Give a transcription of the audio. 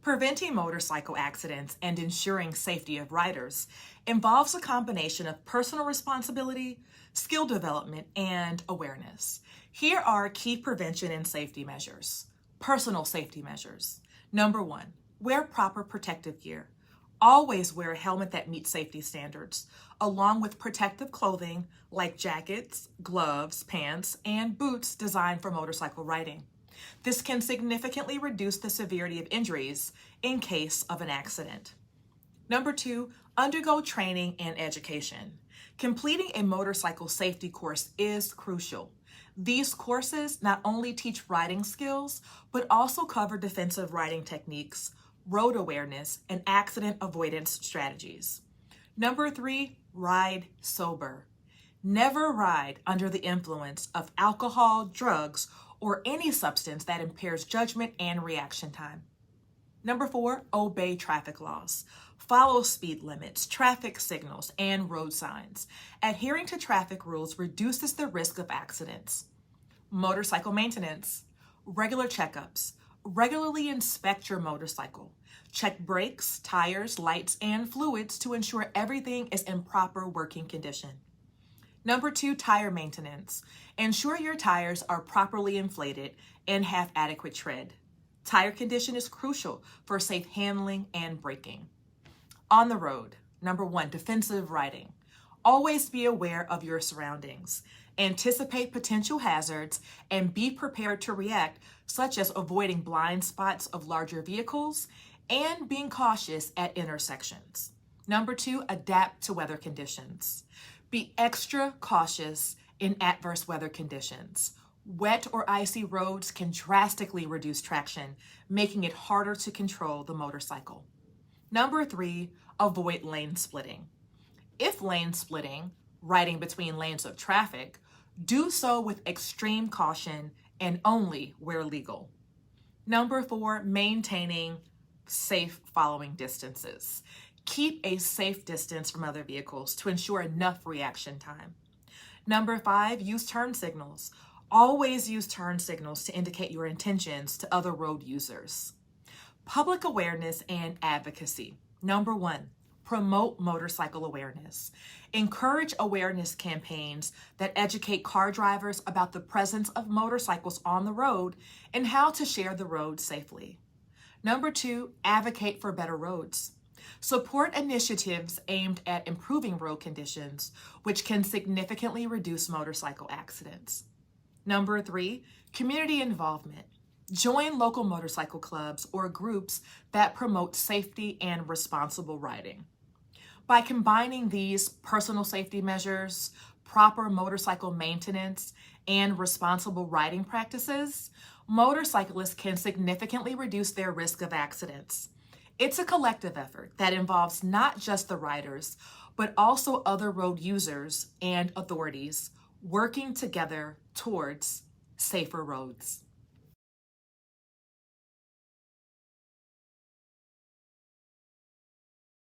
Preventing motorcycle accidents and ensuring safety of riders involves a combination of personal responsibility, skill development, and awareness. Here are key prevention and safety measures. Personal safety measures. Number 1, wear proper protective gear. Always wear a helmet that meets safety standards, along with protective clothing like jackets, gloves, pants, and boots designed for motorcycle riding. This can significantly reduce the severity of injuries in case of an accident. Number 2, undergo training and education. Completing a motorcycle safety course is crucial. These courses not only teach riding skills, but also cover defensive riding techniques, road awareness, and accident avoidance strategies. Number 3, ride sober. Never ride under the influence of alcohol, drugs, or any substance that impairs judgment and reaction time. Number 4, obey traffic laws. Follow speed limits, traffic signals, and road signs. Adhering to traffic rules reduces the risk of accidents. Motorcycle maintenance. Regular checkups. Regularly inspect your motorcycle. Check brakes, tires, lights, and fluids to ensure everything is in proper working condition. Number 2, tire maintenance. Ensure your tires are properly inflated and have adequate tread. Tire condition is crucial for safe handling and braking. On the road. Number 1, defensive riding. Always be aware of your surroundings. Anticipate potential hazards and be prepared to react, such as avoiding blind spots of larger vehicles and being cautious at intersections. Number 2, adapt to weather conditions. Be extra cautious in adverse weather conditions. Wet or icy roads can drastically reduce traction, making it harder to control the motorcycle. Number 3, avoid lane splitting. If lane splitting, riding between lanes of traffic, do so with extreme caution and only where legal. Number 4, maintaining safe following distances. Keep a safe distance from other vehicles to ensure enough reaction time. Number 5, use turn signals. Always use turn signals to indicate your intentions to other road users. Public awareness and advocacy. Number 1, promote motorcycle awareness. Encourage awareness campaigns that educate car drivers about the presence of motorcycles on the road and how to share the road safely. Number 2, advocate for better roads. Support initiatives aimed at improving road conditions, which can significantly reduce motorcycle accidents. Number 3, community involvement. Join local motorcycle clubs or groups that promote safety and responsible riding. By combining these personal safety measures, proper motorcycle maintenance, and responsible riding practices, motorcyclists can significantly reduce their risk of accidents. It's a collective effort that involves not just the riders, but also other road users and authorities working together towards safer roads.